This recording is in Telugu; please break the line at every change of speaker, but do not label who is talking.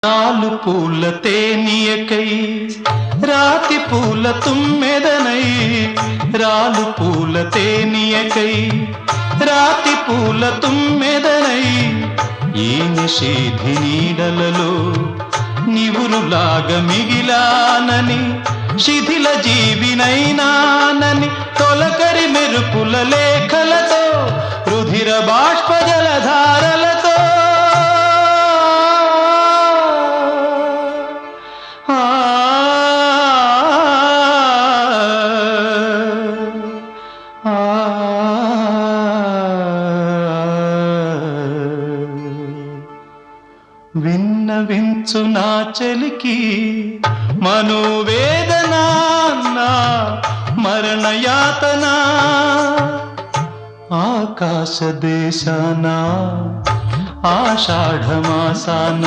నాలు పూల తేనియకై రాతి పూల తుమ్మెదనై రాలు పూల తేనియకై రాతి పూల తుమ్మెదనై ఈ నిషేధి నీడలలో నివురులాగా మిగిలానని శిథిల జీవినైనానని తొలకరి మెరుపుల లేఖలతో రుధిర బాష్ప జలధారలతో విన్నవించు నా చలికి మనోవేదన మరణయాతన ఆకాశ దేశాన ఆషాఢమాసాన